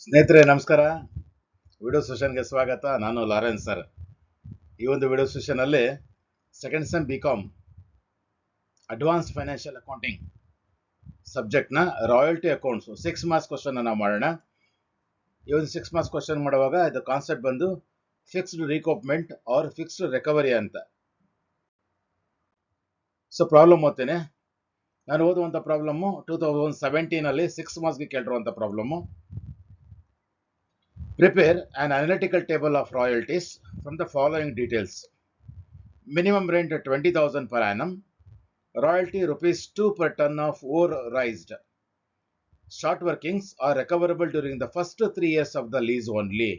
ಸ್ನೇಹಿತರೆ ನಮಸ್ಕಾರ. ವಿಡಿಯೋ ಸೆಷನ್ಗೆ ಸ್ವಾಗತ. ನಾನು ಲಾರೆನ್ಸ್ ಸರ್. ಈ ಒಂದು ವಿಡಿಯೋ ಸೆಷನಲ್ಲಿ second sem BCom advance financial accounting ಸಬ್ಜೆಕ್ಟ್ನ ರಾಯಲ್ಟಿ ಅಕೌಂಟ್ಸ್ 6 ಮಾರ್ಕ್ಸ್ ಕ್ವಶನ್ ನಾವು ಮಾಡೋಣ. ಈ ಒಂದು 6 ಮಾರ್ಕ್ಸ್ ಕ್ವಶನ್ ಮಾಡುವಾಗ ಇದು ಕಾನ್ಸೆಪ್ಟ್ ಬಂದು fixed recoupment or fixed recovery ಅಂತ. ಸೊ ಪ್ರಾಬ್ಲಮ್ ಓದ್ತೇನೆ. ನಾನು ಓದುವಂಥ ಪ್ರಾಬ್ಲಮ್ಮು 2017 6 ಮಾರ್ಕ್ಸ್ಗೆ ಕೇಳಿರುವಂಥ problem. Prepare an analytical table of royalties from the following details. Minimum rent 20,000 per annum. Royalty ₹2 per ton of ore raised. Short workings are recoverable during the first 3 years of the lease only.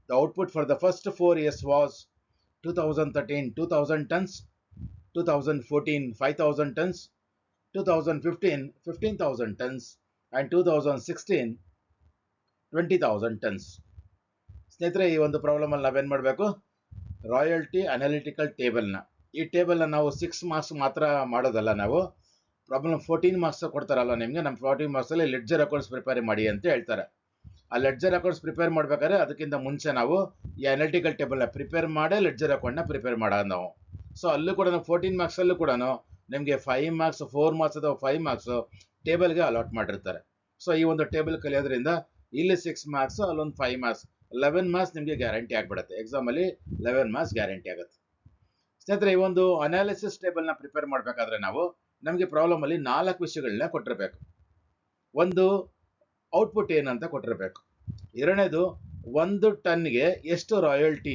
The output for the first 4 years was 2013 2,000 tons, 2014 5,000 tons, 2015 15,000 tons, and 2016 20,000 tons. ಸ್ನೇಹಿತರೆ, ಈ ಒಂದು problem ಅಲ್ಲಿ ನಾವೇನು ಮಾಡಬೇಕು? Royalty analytical ಟೇಬಲ್ನ, ಈ ಟೇಬಲ್ನ ನಾವು 6 ಮಾರ್ಕ್ಸ್ ಮಾತ್ರ ಮಾಡೋದಲ್ಲ. ನಾವು ಪ್ರಾಬ್ಲಮ್ 14 ಮಾರ್ಕ್ಸ್ ಕೊಡ್ತಾರಲ್ಲ ನಿಮಗೆ. ನಮ್ಮ 14 ಮಾರ್ಕ್ಸಲ್ಲಿ ಲೆಡ್ಜರ್ ಅಕೌಂಟ್ಸ್ ಪ್ರಿಪೇರ್ ಮಾಡಿ ಅಂತ ಹೇಳ್ತಾರೆ. ಆ ಲೆಡ್ಜರ್ ಅಕೌಂಟ್ಸ್ ಪ್ರಿಪೇರ್ ಮಾಡ್ಬೇಕಾದ್ರೆ ಅದಕ್ಕಿಂತ ಮುಂಚೆ ನಾವು ಈ ಅನಾಲಿಟಿಕಲ್ ಟೇಬಲ್ನ ಪ್ರಿಪೇರ್ ಮಾಡೇ ಲೆಡ್ಜರ್ ಅಕೌಂಟ್ನ ಪ್ರಿಪೇರ್ ಮಾಡೋದು ನಾವು. ಸೊ ಅಲ್ಲೂ ಕೂಡ 14 ಮಾರ್ಕ್ಸಲ್ಲೂ ಕೂಡ ನಿಮಗೆ 5 ಮಾರ್ಕ್ಸ್ 4 ಮಾರ್ಕ್ಸ್ ಅಥವಾ 5 ಮಾರ್ಕ್ಸ್ ಟೇಬಲ್ಗೆ ಅಲಾಟ್ ಮಾಡಿರ್ತಾರೆ. ಸೊ ಈ ಒಂದು ಟೇಬಲ್ ಕಲಿಯೋದ್ರಿಂದ ಇಲ್ಲಿ 6 ಮಾರ್ಕ್ಸ್, ಅಲ್ಲೊಂದು 5 ಮಾರ್ಕ್ಸ್, 11 ಮಾರ್ಕ್ಸ್ ನಿಮಗೆ ಗ್ಯಾರಂಟಿ ಆಗಿಬಿಡುತ್ತೆ. ಎಕ್ಸಾಮಲ್ಲಿ 11 ಮಾರ್ಕ್ಸ್ ಗ್ಯಾರಂಟಿ ಆಗುತ್ತೆ. ಸ್ನೇಹಿತರೆ, ಈ ಒಂದು ಅನಾಲಿಸಿಸ್ ಟೇಬಲ್ನ ಪ್ರಿಪೇರ್ ಮಾಡಬೇಕಾದ್ರೆ ನಮಗೆ ಪ್ರಾಬ್ಲಮಲ್ಲಿ 4 ವಿಷಯಗಳನ್ನ ಕೊಟ್ಟಿರಬೇಕು. ಒಂದು, ಔಟ್ಪುಟ್ ಏನಂತ ಕೊಟ್ಟಿರಬೇಕು. ಎರಡನೇದು, 1 ಟನ್ಗೆ ಎಷ್ಟು ರಾಯಲ್ಟಿ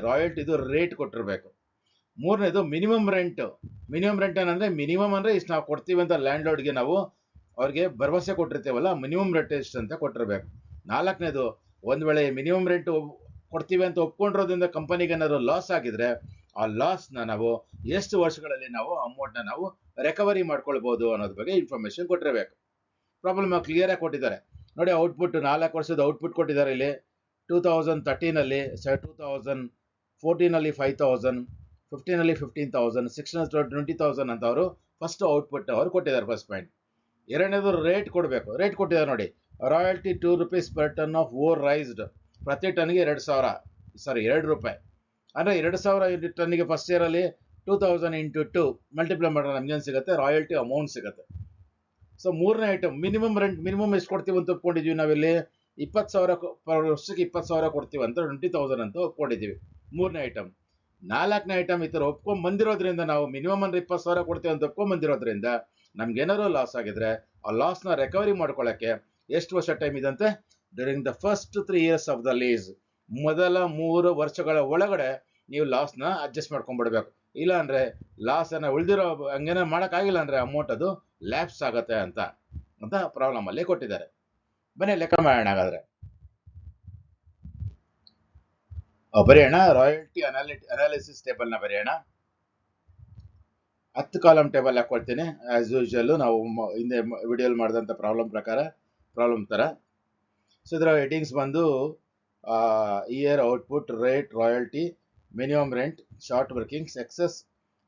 ರಾಯಲ್ಟಿದು ರೇಟ್ ಕೊಟ್ಟಿರಬೇಕು. ಮೂರನೇದು, ಮಿನಿಮಮ್ ರೆಂಟ್. ಮಿನಿಮಮ್ ರೆಂಟ್ ಏನಂದ್ರೆ, ಮಿನಿಮಮ್ ಅಂದರೆ ಇಷ್ಟು ನಾವು ಕೊಡ್ತೀವಿ ಅಂತ ಲ್ಯಾಂಡ್ ಲಾರ್ಡ್ಗೆ ನಾವು ಅವ್ರಿಗೆ ಭರವಸೆ ಕೊಟ್ಟಿರ್ತೀವಲ್ಲ, ಮಿನಿಮಮ್ ರೆಂಟ್ ಎಷ್ಟು ಅಂತ ಕೊಟ್ಟಿರಬೇಕು. ನಾಲ್ಕನೇದು, ಒಂದು ವೇಳೆ ಮಿನಿಮಮ್ ರೆಂಟ್ ಕೊಡ್ತೀವಿ ಅಂತ ಒಪ್ಕೊಂಡಿರೋದ್ರಿಂದ ಕಂಪನಿಗೆ ಏನಾದ್ರು ಲಾಸ್ ಆಗಿದ್ರೆ ಆ ಲಾಸ್ನ ನಾವು ಎಷ್ಟು ವರ್ಷಗಳಲ್ಲಿ ನಾವು ಅಮೌಂಟ್ನ ನಾವು ರಿಕವರಿ ಮಾಡ್ಕೊಳ್ಬೋದು ಅನ್ನೋದ್ರ ಬಗ್ಗೆ ಇನ್ಫಾರ್ಮೇಶನ್ ಕೊಟ್ಟಿರಬೇಕು. ಪ್ರಾಬ್ಲಮ್ ಕ್ಲಿಯರ್ ಆಗಿ ಕೊಟ್ಟಿದ್ದಾರೆ ನೋಡಿ. ಔಟ್ಪುಟ್ 4 ವರ್ಷದ ಔಟ್ಪುಟ್ ಕೊಟ್ಟಿದ್ದಾರೆ ಇಲ್ಲಿ. 2013 2014 5,000, 15 15,000, 16 20,000 ಅಂತ ಅವರು ಫಸ್ಟ್ ಔಟ್ಪುಟ್ ಅವರು ಕೊಟ್ಟಿದ್ದಾರೆ. First point. ಎರಡನೇದು, ರೇಟ್ ಕೊಡಬೇಕು. ರೇಟ್ ಕೊಟ್ಟಿದ್ದಾರೆ ನೋಡಿ. Royalty ₹2 per ton of or raised. ಪ್ರತಿ ಟನ್ಗೆ 2 ರೂಪಾಯಿ. ಅಂದರೆ 2,000 ಟನ್ನಿಗೆ ಫಸ್ಟ್ ಇಯರಲ್ಲಿ 2,000 ಇಂಟು 2 ಮಲ್ಟಿಪ್ಲೈ ಮಾಡಿದ್ರೆ ನಮಗೇನು ಸಿಗುತ್ತೆ? ರಾಯಲ್ಟಿ ಅಮೌಂಟ್ ಸಿಗುತ್ತೆ. ಸೊ ಮೂರನೇ ಐಟಮ್, ಮಿನಿಮಮ್ ರೆಂಟ್. ಮಿನಿಮಮ್ ಎಷ್ಟು ಕೊಡ್ತೀವಿ ಅಂತ ಒಪ್ಕೊಂಡಿದ್ದೀವಿ ನಾವಿಲ್ಲಿ? 20,000 ಪರ್ ವರ್ಷಕ್ಕೆ 20,000 ಕೊಡ್ತೀವಿ ಅಂತ 20,000 ಅಂತ ಒಪ್ಕೊಂಡಿದ್ದೀವಿ. ಮೂರನೇ ಐಟಮ್. ನಾಲ್ಕನೇ ಐಟಮ್, ಈ ಥರ ಒಪ್ಕೊಂಡ್ ಬಂದಿರೋದ್ರಿಂದ ನಾವು ಮಿನಿಮಮ್ ಅಂದ್ರೆ 20,000 ಕೊಡ್ತೀವಿ ಅಂತ ಒಪ್ಕೊಂಡ್ ಬಂದಿರೋದ್ರಿಂದ ನಮ್ಗೇನಾದ್ರು ಲಾಸ್ ಆಗಿದ್ರೆ ಆ ಲಾಸ್ನ ರಿಕವರಿ ಮಾಡ್ಕೊಳ್ಳೋಕ್ಕೆ ಎಷ್ಟು ವರ್ಷ ಟೈಮ್ ಇದಂತೆ? During the first 3 years of the lease. ಮೊದಲ 3 ವರ್ಷಗಳ ಒಳಗಡೆ ನೀವು ಲಾಸ್ನ ಅಡ್ಜಸ್ಟ್ ಮಾಡ್ಕೊಂಡ್ಬಿಡ್ಬೇಕು. ಇಲ್ಲ ಅಂದ್ರೆ ಲಾಸ್ ಅನ್ನ ಉಳಿದಿರೋ ಹಂಗೇನ ಮಾಡೋಕ್ಕಾಗಿಲ್ಲ ಅಂದ್ರೆ ಅಮೌಂಟ್ ಅದು ಲ್ಯಾಪ್ಸ್ ಆಗತ್ತೆ ಅಂತ ಪ್ರಾಬ್ಲಮ್ ಅಲ್ಲಿ ಕೊಟ್ಟಿದ್ದಾರೆ. ಬನ್ನಿ ಲೆಕ್ಕ ಮಾಡೋಣ ಹಾಗಾದ್ರೆ. ಬರೆಯೋಣ. ರಾಯಲ್ಟಿ ಅನಾಲಿಸಿಸ್ ಟೇಬಲ್ನ ಬರೆಯೋಣ. 10 ಕಾಲಮ್ ಟೇಬಲ್ ಹಾಕೊಳ್ತೀನಿ ಆಸ್ ಯೂಶುವಲ್. ನಾವು ಹಿಂದೆ ವಿಡಿಯೋಲಿ ಮಾಡಿದಂಥ ಪ್ರಾಬ್ಲಮ್ ಥರ. ಸೊ ಇದರ ಹೆಡಿಂಗ್ಸ್ ಬಂದು year, output, rate, royalty, minimum rent, short workings, excess,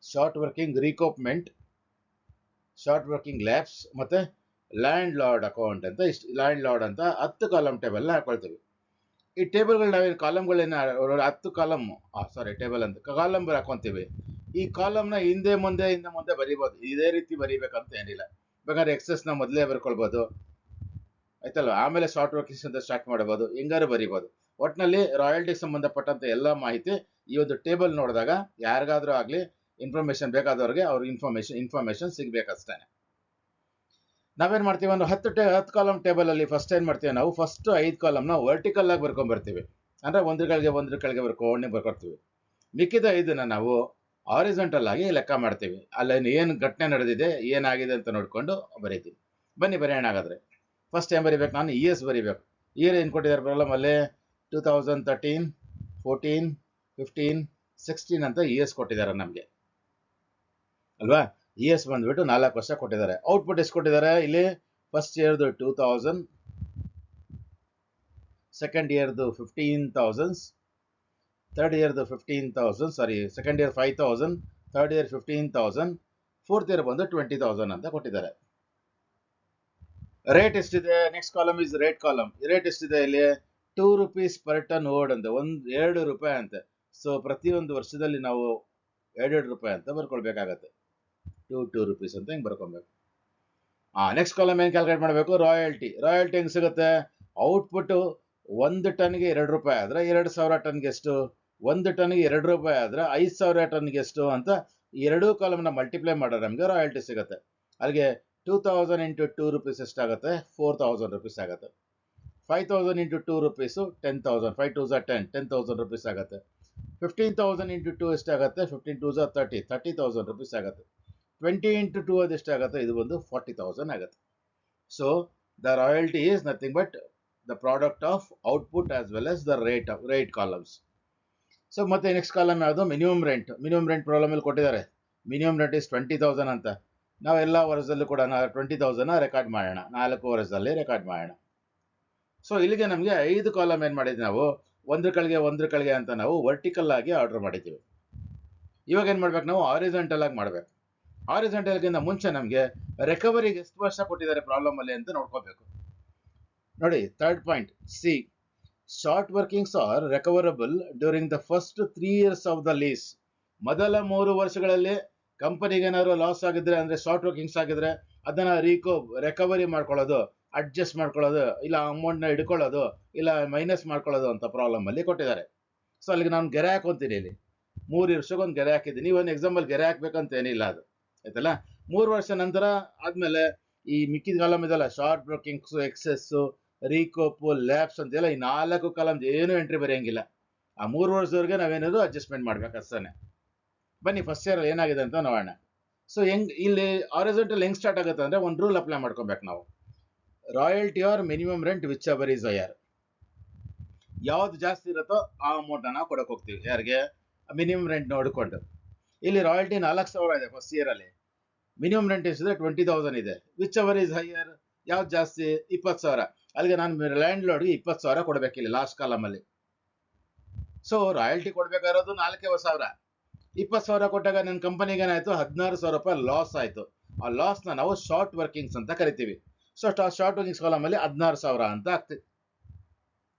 short working recoupment, short working lapse, ಮತ್ತು ಲ್ಯಾಂಡ್ ಲಾರ್ಡ್ ಅಕೌಂಟ್ ಅಂತ. ಇಷ್ಟು ಲ್ಯಾಂಡ್ ಲಾರ್ಡ್ ಅಂತ 10 ಕಾಲಮ್ ಟೇಬಲ್ನ ಹಾಕೊಳ್ತೀವಿ. ಈ ಟೇಬಲ್ಗಳು ನಾವೇನು ಕಾಲಮ್ಗಳನ್ನ 10 ಕಾಲಮ್ ಟೇಬಲ್ ಅಂತ ಕಾಲಮ್ ಹಾಕೊತೀವಿ. ಈ ಕಾಲಮ್ನ ಹಿಂದೆ ಮುಂದೆ ಬರೀಬೋದು. ಇದೇ ರೀತಿ ಬರೀಬೇಕಂತ ಏನಿಲ್ಲ. ಬೇಕಾದ್ರೆ ಎಕ್ಸೆಸ್ನ ಮೊದಲೇ ಬರ್ಕೊಳ್ಬೋದು, ಆಯ್ತಲ್ವ? ಆಮೇಲೆ ಶಾರ್ಟ್ ವರ್ಕಿಂಗ್ಸ್ ಅಂತ ಸ್ಟಾರ್ಟ್ ಮಾಡಬಹುದು, ಹೆಂಗಾರು ಬರೀಬೋದು. ಒಟ್ಟಿನಲ್ಲಿ ರಾಯಲ್ಟಿಗೆ ಸಂಬಂಧಪಟ್ಟಂತ ಎಲ್ಲ ಮಾಹಿತಿ ಈ ಒಂದು ಟೇಬಲ್ ನೋಡಿದಾಗ ಯಾರಿಗಾದ್ರೂ ಆಗಲಿ ಇನ್ಫಾರ್ಮೇಶನ್ ಬೇಕಾದವ್ರಿಗೆ ಅವ್ರ ಇನ್ಫಾರ್ಮೇಶನ್ ಸಿಗ್ಬೇಕಷ್ಟೇ. ನಾವೇನ್ ಮಾಡ್ತೀವಿ? ಒಂದು 10 ಕಾಲಮ್ ಟೇಬಲ್ ಅಲ್ಲಿ ಫಸ್ಟ್ ಏನ್ ಮಾಡ್ತೀವಿ? ನಾವು ಫಸ್ಟ್ 5 ಕಾಲಮ್ನ ವರ್ಟಿಕಲ್ ಆಗಿ ಬರ್ಕೊಂಡ್ಬರ್ತೀವಿ. ಅಂದ್ರೆ ಒಂದ್ರ ಕೆಳಗೆ ಬರ್ಕೊಳ್ತೀವಿ. ಮಿಕ್ಕಿದ 5ನ ನಾವು ಹಾರಿಜಾಂಟಲ್ ಆಗಿ ಲೆಕ್ಕ ಮಾಡ್ತೀವಿ. ಅಲ್ಲಿ ಏನು ಘಟನೆ ನಡೆದಿದೆ, ಏನಾಗಿದೆ ಅಂತ ನೋಡ್ಕೊಂಡು ಬರೀತೀವಿ. ಬನ್ನಿ ಬರೆಯೋಣ ಹಾಗಾದ್ರೆ. ಫಸ್ಟ್ ಏನ್ ಬರೀಬೇಕು? ನಾನು ಇಯರ್ಸ್ ಬರೀಬೇಕು. ಇಯರ್ ಏನು ಕೊಟ್ಟಿದ್ದಾರೆ ಪ್ರಾಬ್ಲಮ್ ಅಲ್ಲಿ? 2013 14 15 16 ಅಂತ ಇಯರ್ಸ್ ಕೊಟ್ಟಿದ್ದಾರೆ ನಮಗೆ, ಅಲ್ವಾ? ಇಯರ್ಸ್ ಬಂದ್ಬಿಟ್ಟು 4 ವರ್ಷ ಕೊಟ್ಟಿದ್ದಾರೆ. ಔಟ್ಪುಟ್ ಎಷ್ಟು ಕೊಟ್ಟಿದ್ದಾರೆ ಇಲ್ಲಿ? ಫಸ್ಟ್ ಇಯರ್ದು 2,000, ಸೆಕೆಂಡ್ ಇಯರ್ದು 15,000, ಥರ್ಡ್ ಇಯರ್ದು 15,000, second year 5,000, third year 15,000, fourth year ಬಂದು 20,000 ಅಂತ ಕೊಟ್ಟಿದ್ದಾರೆ. ರೇಟ್ ಎಷ್ಟಿದೆ, next column is rate column. Rate ಎಷ್ಟಿದೆ ಇಲ್ಲಿ, 2 rupees ಪರ್ ಟನ್ ಓಡ್ ಅಂತೆ, 2 ರೂಪಾಯಿ ಅಂತೆ. ಸೊ ಪ್ರತಿಯೊಂದು ವರ್ಷದಲ್ಲಿ ನಾವು 2 ರೂಪಾಯಿ ಅಂತ ಬರ್ಕೊಳ್ಬೇಕಾಗತ್ತೆ. 2 rupees ಅಂತ ಹಿಂಗೆ ಬರ್ಕೊಬೇಕು. ನೆಕ್ಸ್ಟ್ ಕಾಲಮ್ ಏನು ಕ್ಯಾಲ್ಕುಲೇಟ್ ಮಾಡಬೇಕು, ರಾಯಲ್ಟಿ. ರಾಯಲ್ಟಿ ಹೆಂಗೆ ಸಿಗುತ್ತೆ, ಔಟ್ಪುಟ್ 1 ಟನ್ಗೆ 2 ರೂಪಾಯಿ ಆದ್ರೆ 2,000 ಟನ್ಗೆ ಎಷ್ಟು, 1 ಟನ್ಗೆ 2 ರೂಪಾಯಿ ಆದ್ರೆ 5,000 ಟನ್ಗೆ ಎಷ್ಟು ಅಂತ ಎರಡೂ ಕಾಲಮ್ನ ಮಲ್ಟಿಪ್ಲೈ ಮಾಡಿದ್ರೆ ನಮಗೆ ರಾಯಲ್ಟಿ ಸಿಗುತ್ತೆ. ಅಲ್ಲಿಗೆ 2,000 ಇಂಟು 2 rupees ಎಷ್ಟಾಗುತ್ತೆ, 4,000 rupees ಆಗುತ್ತೆ. 5,000 ಇಂಟು 2 rupees 10,000, 5 2s 10, 10,000 rupees ಆಗುತ್ತೆ. 15,000 ಇಂಟು 2 ಎಷ್ಟಾಗುತ್ತೆ, 15 2s 30, 30,000 rupees ಆಗುತ್ತೆ. 20 ಇಂಟು 2 ಅದು ಎಷ್ಟಾಗುತ್ತೆ, ಇದು ಬಂದು 40,000 ಆಗುತ್ತೆ. So the royalty is nothing but the product of output as well as the rate columns. So ಮತ್ತೆ ನೆಕ್ಸ್ಟ್ ಕಾಲಮ್ ಯಾವುದು, minimum rent. Minimum rent problem ಅಲ್ಲಿ ಕೊಟ್ಟಿದ್ದಾರೆ. ಮಿನಿಮಮ್ ರೆಂಟ್ ಇಸ್ 20,000 ಅಂತ. ನಾವು ಎಲ್ಲ ವರ್ಷದಲ್ಲೂ ಕೂಡ 20,000 ರೆಕಾರ್ಡ್ ಮಾಡೋಣ, 4 ವರ್ಷದಲ್ಲಿ ರೆಕಾರ್ಡ್ ಮಾಡೋಣ. ಸೊ ಇಲ್ಲಿಗೆ ನಮಗೆ 5 ಕಾಲಮ್ ಏನು ಮಾಡಿದ್ವಿ ನಾವು, ಒಂದ್ರ ಕೆಳಗೆ ಅಂತ ನಾವು ವರ್ಟಿಕಲ್ ಆಗಿ ಆರ್ಡರ್ ಮಾಡಿದ್ದೀವಿ. ಇವಾಗ ಏನು ಮಾಡ್ಬೇಕು, ನಾವು ಹಾರಿಜಾಂಟಲ್ ಆಗಿ ಮಾಡಬೇಕು. ಹಾರಿಜಾಂಟಲ್ಗಿಂತ ಮುಂಚೆ ನಮಗೆ ರಿಕವರಿಗೆ ಎಷ್ಟು ವರ್ಷ ಕೊಟ್ಟಿದ್ದಾರೆ ಪ್ರಾಬ್ಲಮ್ ಅಲ್ಲಿ ಅಂತ ನೋಡ್ಕೋಬೇಕು. ನೋಡಿ, third point C, short workings are recoverable during the first 3 years of the lease. ಮೊದಲ 3 ವರ್ಷಗಳಲ್ಲಿ ಕಂಪನಿಗೆ ಏನಾದ್ರು ಲಾಸ್ ಆಗಿದ್ರೆ, ಅಂದ್ರೆ ಶಾರ್ಟ್ ವರ್ಕಿಂಗ್ಸ್ ಆಗಿದ್ರೆ ಅದನ್ನ ರಿಕವರಿ ಮಾಡ್ಕೊಳ್ಳೋದು, ಅಡ್ಜಸ್ಟ್ ಮಾಡ್ಕೊಳ್ಳೋದು, ಇಲ್ಲ ಅಮೌಂಟ್ನ ಹಿಡ್ಕೊಳ್ಳೋದು, ಇಲ್ಲ ಮೈನಸ್ ಮಾಡ್ಕೊಳ್ಳೋದು ಅಂತ ಪ್ರಾಬ್ಲಮ್ ಅಲ್ಲಿ ಕೊಟ್ಟಿದ್ದಾರೆ. ಸೊ ಅಲ್ಲಿಗೆ ನಾನು ಗೆರೆ ಹಾಕೊಂತೀನಿ. ಇಲ್ಲಿ 3 ವರ್ಷಕ್ಕೊಂದು ಗೆರೆ ಹಾಕಿದ್ದೀನಿ. ಒಂದು ಎಕ್ಸಾಂಪಲ್ ಗೆರೆ ಹಾಕ್ಬೇಕಂತ ಏನಿಲ್ಲ, ಅದು ಆಯ್ತಲ್ಲ. 3 ವರ್ಷ ನಂತರ ಆದ್ಮೇಲೆ ಈ ಮಿಕ್ಕಿದ ಕಾಲಮ್ ಇದೆಲ್ಲ, ಶಾರ್ಟ್ ವರ್ಕಿಂಗ್ಸ್, ಎಕ್ಸೆಸ್, ರೀಕೋಪ್, ಲ್ಯಾಬ್ಸ್ ಅಂತೆಲ್ಲ ಈ 4 ಕಾಲಮ್ ಏನು ಎಂಟ್ರಿ ಬರೆಯಂಗಿಲ್ಲ. ಆ 3 ವರ್ಷದವರೆಗೆ ನಾವೇನಾದ್ರು ಅಡ್ಜಸ್ಟ್ಮೆಂಟ್ ಮಾಡ್ಬೇಕು ಅಷ್ಟೇ. ಬನ್ನಿ ಫಸ್ಟ್ ಇಯರ್ ಏನಾಗಿದೆ ಅಂತ ನೋಡೋಣ. ಸೊ ಇಲ್ಲಿ ಹಾರಿಜಾಂಟಲ್ ಹೆಂಗ್ ಸ್ಟಾರ್ಟ್ ಆಗುತ್ತೆ ಅಂದ್ರೆ, ಒಂದು ರೂಲ್ ಅಪ್ಲೈ ಮಾಡ್ಕೊಬೇಕು ನಾವು. Royalty or minimum rent whichever is higher. ಯಾವ್ದು ಜಾಸ್ತಿ ಇರುತ್ತೋ ಆ ಅಮೌಂಟ್ ನಾವು ಕೊಡಕ್ ಹೋಗ್ತೀವಿ. ಯಾರಿಗೆ, ಮಿನಿಮಮ್ ರೆಂಟ್ ನೋಡಿಕೊಂಡು. ಇಲ್ಲಿ ರಾಯಲ್ಟಿ 4,000 ಇದೆ ಫಸ್ಟ್ ಇಯರ್ ಅಲ್ಲಿ. ಮಿನಿಮಮ್ ರೆಂಟ್ ಎಷ್ಟಿದೆ, 20,000 ಇದೆ. ವಿಚ್ ಎವರ್ ಈಸ್ ಹೈಯರ್, ಯಾವ್ದು ಜಾಸ್ತಿ, 20,000. ಅಲ್ಲಿಗೆ ನಾನು ಲ್ಯಾಂಡ್ ಲಾರ್ಡ್ಗೆ 20,000 ಕೊಡಬೇಕಿಲ್ಲ ಲಾಸ್ಟ್ ಕಾಲಮ್ ಅಲ್ಲಿ. ಸೊ ರಾಯಲ್ಟಿ ಕೊಡ್ಬೇಕಾಗಿರೋದು 4,000. 20,000 ಕೊಟ್ಟಾಗ ನನ್ನ ಕಂಪನಿಗೆ ಏನಾಯ್ತು, 16,000 ರೂಪಾಯಿ ಲಾಸ್ ಆಯ್ತು. ಆ ಲಾಸ್ನ ನಾವು ಶಾರ್ಟ್ ವರ್ಕಿಂಗ್ಸ್ ಅಂತ ಕರಿತೀವಿ. ಸೊ ಶಾರ್ಟ್ ವರ್ಕಿಂಗ್ಸ್ ಕಾಲಮ್ ಅಲ್ಲಿ 16,000 ಅಂತ ಆಗ್ತದೆ.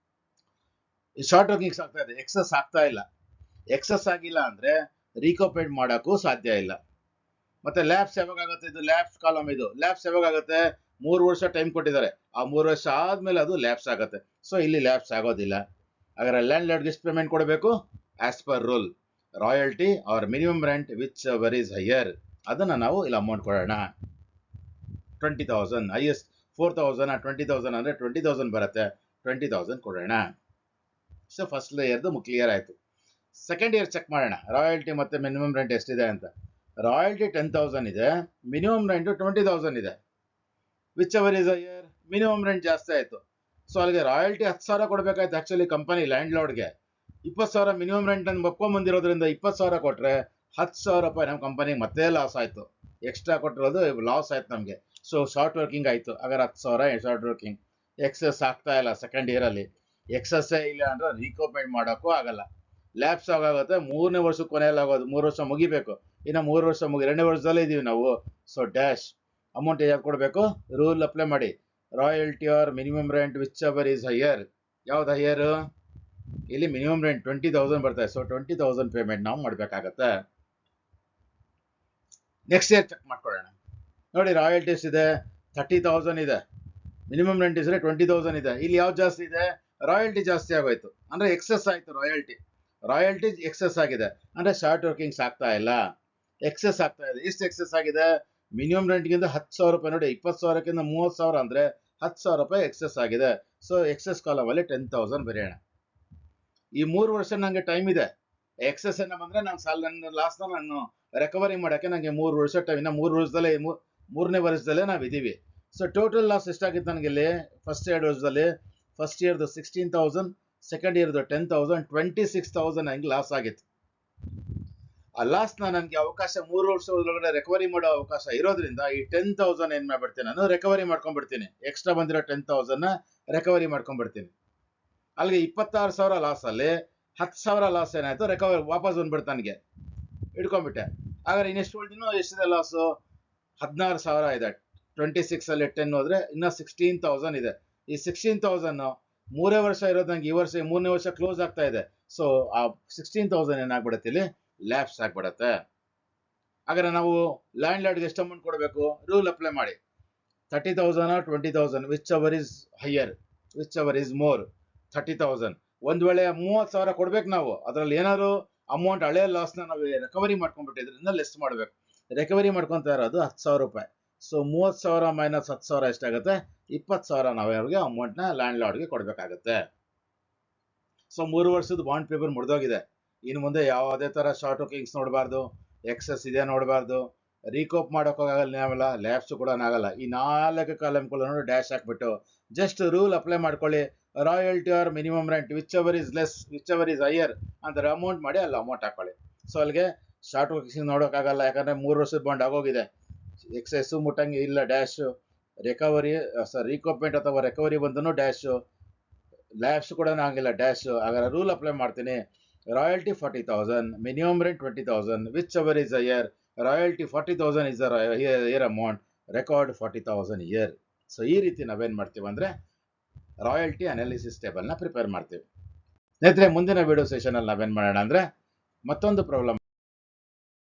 ಶಾರ್ಟ್ ವರ್ಕಿಂಗ್ಸ್ ಆಗ್ತಾ ಇದೆ, ಎಕ್ಸಸ್ ಆಗ್ತಾ ಇಲ್ಲ. ಎಕ್ಸಸ್ ಆಗಿಲ್ಲ ಅಂದ್ರೆ ರೀಕೋಪೇಟ್ ಮಾಡೋಕ್ಕೂ ಸಾಧ್ಯ ಇಲ್ಲ. ಮತ್ತೆ ಲ್ಯಾಬ್ಸ್ ಯಾವಾಗ ಆಗುತ್ತೆ, ಇದು ಲ್ಯಾಬ್ಸ್ ಕಾಲಮ್. ಇದು ಲ್ಯಾಬ್ಸ್ ಯಾವಾಗ ಆಗುತ್ತೆ, 3 ವರ್ಷ ಟೈಮ್ ಕೊಟ್ಟಿದ್ದಾರೆ. ಆ 3 ವರ್ಷ ಆದ್ಮೇಲೆ ಅದು ಲ್ಯಾಬ್ಸ್ ಆಗುತ್ತೆ. ಸೊ ಇಲ್ಲಿ ಲ್ಯಾಬ್ಸ್ ಆಗೋದಿಲ್ಲ. ಹಾಗಾದ್ರೆ ಲ್ಯಾಂಡ್ ಲಾರ್ಡ್ಗೆ ಎಷ್ಟು ಪೇಮೆಂಟ್ ಕೊಡಬೇಕು, as per rule royalty or minimum rent whichever is higher, ಅದನ್ನ ನಾವು ಇಲ್ಲಿ ಅಮೌಂಟ್ ಕೊಡೋಣ. 20,000 ಹೈಯೆಸ್ಟ್, 4,000 20,000 ಅಂದ್ರೆ 20,000 ಬರುತ್ತೆ, 20,000 ಕೊಡೋಣ. ಸೊ ಫಸ್ಟ್ ಇಯರ್ದು ಕ್ಲಿಯರ್ ಆಯ್ತು. ಸೆಕೆಂಡ್ ಇಯರ್ ಚೆಕ್ ಮಾಡೋಣ, ರಾಯಲ್ಟಿ ಮತ್ತೆ ಮಿನಿಮಮ್ ರೆಂಟ್ ಎಷ್ಟಿದೆ ಅಂತ. ರಾಯಲ್ಟಿ 10,000 ಇದೆ, ಮಿನಿಮಮ್ ರೆಂಟ್ 20,000 ಇದೆ. Whichever is higher, minimum rent ಜಾಸ್ತಿ ಆಯ್ತು. ಸೊ ಅಲ್ಲಿಗೆ ರಾಯಲ್ಟಿ 10,000 ಕೊಡಬೇಕಾಯ್ತು ಆಕ್ಚುಲಿ ಕಂಪನಿ ಲ್ಯಾಂಡ್ ಲಾರ್ಡ್ಗೆ. 20,000 ಮಿನಿಮಮ್ ರೆಂಟ್ ಅನ್ನು ಒಪ್ಕೊಂಡ್ಬಂದಿರೋದ್ರಿಂದ 20,000 ಕೊಟ್ರೆ 10,000 ರೂಪಾಯಿ ನಮ್ಮ ಕಂಪನಿಗೆ ಮತ್ತೆ ಲಾಸ್ ಆಯ್ತು. ಎಕ್ಸ್ಟ್ರಾ ಕೊಟ್ಟಿರೋದು ಲಾಸ್ ಆಯ್ತು ನಮಗೆ. ಸೊ ಶಾರ್ಟ್ ವರ್ಕಿಂಗ್ ಆಯ್ತು. ಹಾಗಾದ್ರೆ 10,000 ಶಾರ್ಟ್ ವರ್ಕಿಂಗ್. ಎಕ್ಸಸ್ ಆಗ್ತಾ ಇಲ್ಲ ಸೆಕೆಂಡ್ ಇಯರ್ ಅಲ್ಲಿ. ಎಕ್ಸಸ್ಸೇ ಇಲ್ಲ ಅಂದ್ರೆ ರೀಕೋಪೇಟ್ ಮಾಡೋಕ್ಕೂ ಆಗಲ್ಲ. ಲ್ಯಾಬ್ಸ್ ಆಗುತ್ತೆ 3ನೇ ವರ್ಷಕ್ಕೆ ಕೊನೆಯಲ್ಲಿ ಆಗೋದು. 3 ವರ್ಷ ಮುಗಿಬೇಕು, ಇನ್ನು 3 ವರ್ಷ 2ನೇ ವರ್ಷದಲ್ಲೇ ಇದೀವಿ ನಾವು. ಸೊ ಡ್ಯಾಶ್ ಅಮೌಂಟ್ ಯಾವ್ದು ಕೊಡಬೇಕು, ರೂಲ್ ಅಪ್ಲೈ ಮಾಡಿ. Royalty or minimum rent whichever is higher. ಯಾವ್ದು ಹೈಯರ್, ಇಲ್ಲಿ ಮಿನಿಮಮ್ ರೆಂಟ್ 20,000 ಬರ್ತದೆ. ಸೊ 20,000 ಪೇಮೆಂಟ್ ನಾವು ಮಾಡ್ಬೇಕಾಗತ್ತೆ. ನೆಕ್ಸ್ಟ್ ಇಯರ್ ಚೆಕ್ ಮಾಡ್ಕೊಳ್ಳೋಣ. ನೋಡಿ, ರಾಯಲ್ಟೀಸ್ ಇದೆ 30,000 ಇದೆ, ಮಿನಿಮಮ್ ರೆಂಟ್ ಇದ್ರೆ 20,000 ಇದೆ. ಇಲ್ಲಿ ಯಾವ್ದು ಜಾಸ್ತಿ ಇದೆ, ರಾಯಲ್ಟಿ ಜಾಸ್ತಿ ಆಗೋಯ್ತು, ಅಂದ್ರೆ ಎಕ್ಸಸ್ ಆಯ್ತು. ರಾಯಲ್ಟಿ ಎಕ್ಸಸ್ ಆಗಿದೆ ಅಂದ್ರೆ ಶಾರ್ಟ್ ವರ್ಕಿಂಗ್ಸ್ ಆಗ್ತಾ ಇಲ್ಲ, ಎಕ್ಸಸ್ ಆಗ್ತಾ ಇದೆ. ಎಷ್ಟು ಎಕ್ಸಸ್ ಆಗಿದೆ, ಮಿನಿಮಮ್ ರೆಂಟ್ಗಿಂತ 10,000 ರೂಪಾಯಿ. ನೋಡಿ, 20,000ಕ್ಕಿಂತ 30,000 ಅಂದ್ರೆ 10,000 ರೂಪಾಯಿ ಎಕ್ಸಸ್ ಆಗಿದೆ. ಸೊ ಎಕ್ಸಸ್ ಕಾಲಮ್ ಅಲ್ಲಿ 10,000 ಬರೆಯೋಣ. ಈ 3 ವರ್ಷ ನಂಗೆ ಟೈಮ್ ಇದೆ. ಎಕ್ಸಸ್ ಏನ ಬಂದ್ರೆ ನನ್ನ ಲಾಸ್ನ ನಾನು ರಿಕವರಿ ಮಾಡಕ್ಕೆ ನಂಗೆ 3 ವರ್ಷ ಟೈಮ್. ಇನ್ನ 3 ವರ್ಷದಲ್ಲೇ 3ನೇ ವರ್ಷದಲ್ಲೇ ನಾವ್ ಇದೀವಿ. ಸೊ ಟೋಟಲ್ ಲಾಸ್ ಎಷ್ಟಾಗಿತ್ತು ನನಗೆ ಇಲ್ಲಿ ಫಸ್ಟ್ 2 ವರ್ಷದಲ್ಲಿ. ಫಸ್ಟ್ ಇಯರ್ದು 16,000, ಸೆಕೆಂಡ್ ಇಯರ್ದು 10,000, 26,000 ನಂಗೆ ಲಾಸ್ ಆಗಿತ್ತು. ಆ ಲಾಸ್ನ ನನಗೆ ಅವಕಾಶ 3 ವರ್ಷ ಒಳಗಡೆ ರಿಕವರಿ ಮಾಡೋ ಅವಕಾಶ ಇರೋದ್ರಿಂದ ಈ 10,000 ಏನ್ ಮಾಡ್ಬಿಡ್ತೀನಿ, ನಾನು ರಿಕವರಿ ಮಾಡ್ಕೊಂಡ್ಬಿಡ್ತೀನಿ. ಎಕ್ಸ್ಟ್ರಾ ಬಂದಿರೋ 10,000 ರಿಕವರಿ ಮಾಡ್ಕೊಂಡ್ಬಿಡ್ತೀನಿ. ಅಲ್ಲಿಗೆ 26,000 ಲಾಸ್ ಅಲ್ಲಿ 10,000 ಲಾಸ್ ಏನಾಯ್ತು, ರಿಕವರಿ ವಾಪಸ್ ಬಂದ್ಬಿಡ್ತು, ನನಗೆ ಇಟ್ಕೊಂಡ್ಬಿಟ್ಟೆ. ಹಾಗಾದ್ರೆ ಇನ್ನೆಷ್ಟು ಉಳಿದಿನೋ ಎಷ್ಟಿದೆ ಲಾಸು, 16,000 ಇದೆ. 26 ಅಲ್ಲಿ 10 ಹೋದ್ರೆ ಇನ್ನ 16,000 ಇದೆ. ಈ 16,000 ಮೂರೇ ವರ್ಷ ಇರೋದು ನಂಗೆ ಈ ವರ್ಷ ಮೂರನೇ ವರ್ಷ ಕ್ಲೋಸ್ ಆಗ್ತಾ ಇದೆ. ಸೊ ಆ 16,000 ಏನಾಗ್ಬಿಡುತ್ತೆ ಇಲ್ಲಿ ಲ್ಯಾಪ್ಸ್ ಆಗ್ಬಿಡತ್ತೆ. ಹಾಗಾದ್ರೆ ನಾವು ಲ್ಯಾಂಡ್ ಲಾರ್ಡ್ಗೆ ಎಷ್ಟು ಅಮೌಂಟ್ ಕೊಡಬೇಕು? ರೂಲ್ ಅಪ್ಲೈ ಮಾಡಿ. 30,000 or 20,000 whichever is higher, whichever is more. 30,000 ಒಂದ್ ವೇಳೆ 30,000 ಕೊಡ್ಬೇಕು ನಾವು. ಅದ್ರಲ್ಲಿ ಏನಾದ್ರು ಅಮೌಂಟ್ ಹಳೆ ಲಾಸ್ನ ನಾವು ರಿಕವರಿ ಮಾಡ್ಕೊಂಡ್ಬಿಟ್ಟಿದ್ರಿಂದ ಲೆಸ್ ಮಾಡ್ಬೇಕು. ರಿಕವರಿ ಮಾಡ್ಕೊಂತ ಇರೋದು 10,000 ರೂಪಾಯಿ. ಸೊ 30,000 ಮೈನಸ್ 10,000 ಎಷ್ಟಾಗುತ್ತೆ? 20,000 ನಾವು ಅವ್ರಿಗೆ ಅಮೌಂಟ್ನ ಲ್ಯಾಂಡ್ ಲಾರ್ಡ್ಗೆ ಕೊಡ್ಬೇಕಾಗತ್ತೆ. ಸೊ 3 ವರ್ಷದ ಬಾಂಡ್ ಪೇಪರ್ ಮುರಿದೋಗಿದೆ. ಇನ್ನು ಮುಂದೆ ಯಾವುದೇ ತರ ಶಾರ್ಟ್ ವರ್ಕಿಂಗ್ಸ್ ನೋಡಬಾರ್ದು, ಎಕ್ಸಸ್ ಇದೆ ನೋಡಬಾರ್ದು, ರೀಕೋಪ್ ಮಾಡೋಕ್ಕಾಗಲ್ಲ, ನಾವೆಲ್ಲ ಲ್ಯಾಬ್ಸ್ ಕೂಡ ಆಗಲ್ಲ. ಈ 4 ಕಾಲಮ್ಗಳನ್ನು ಡ್ಯಾಶ್ ಹಾಕ್ಬಿಟ್ಟು ಜಸ್ಟ್ ರೂಲ್ ಅಪ್ಲೈ ಮಾಡ್ಕೊಳ್ಳಿ. Royalty or minimum rent whichever is less, whichever is higher ಅಂತ ಅಮೌಂಟ್ ಮಾಡಿ ಅಲ್ಲಿ ಅಮೌಂಟ್ ಹಾಕೊಳ್ಳಿ. ಸೊ ಅಲ್ಲಿಗೆ ಶಾರ್ಟ್ ವರ್ಕಿಂಗ್ ನೋಡೋಕ್ಕಾಗಲ್ಲ, ಯಾಕಂದ್ರೆ 3 ವರ್ಷದ ಬಾಂಡ್ ಆಗೋಗಿದೆ. ಎಕ್ಸೆಸ್ ಮುಟ್ಟಂಗೆ ಇಲ್ಲ, ಡ್ಯಾಶ್. ರಿಕವರಿ ರೀಕೋಪ್ಮೆಂಟ್ ಅಥವಾ ರಿಕವರಿ ಬಂದನು ಡ್ಯಾಶ್, ಲ್ಯಾಬ್ಸ್ ಕೂಡ ಆಗಿಲ್ಲ ಡ್ಯಾಶ್. ಹಾಗಾದ್ರೆ ರೂಲ್ ಅಪ್ಲೈ ಮಾಡ್ತೀನಿ. Royalty 40,000, minimum rent 20,000, whichever is higher. Royalty 40,000 is higher amount, record 40,000 higher. So ಈ ರೀತಿ ನಾವೇನ್ ಮಾಡ್ತೀವಿ ಅಂದ್ರೆ ರಾಯಲ್ಟಿ ಅನಾಲಿಸಿಸ್ ಟೇಬಲ್ ನ ಪ್ರಿಪೇರ್ ಮಾಡ್ತೀವಿ. ಸ್ನೇಹಿತರೆ, ಮುಂದಿನ ವಿಡಿಯೋ ಸೆಷನ್ ಅಲ್ಲಿ ನಾವೇನ್ ಮಾಡೋಣ ಅಂದ್ರೆ ಮತ್ತೊಂದು ಪ್ರಾಬ್ಲಮ್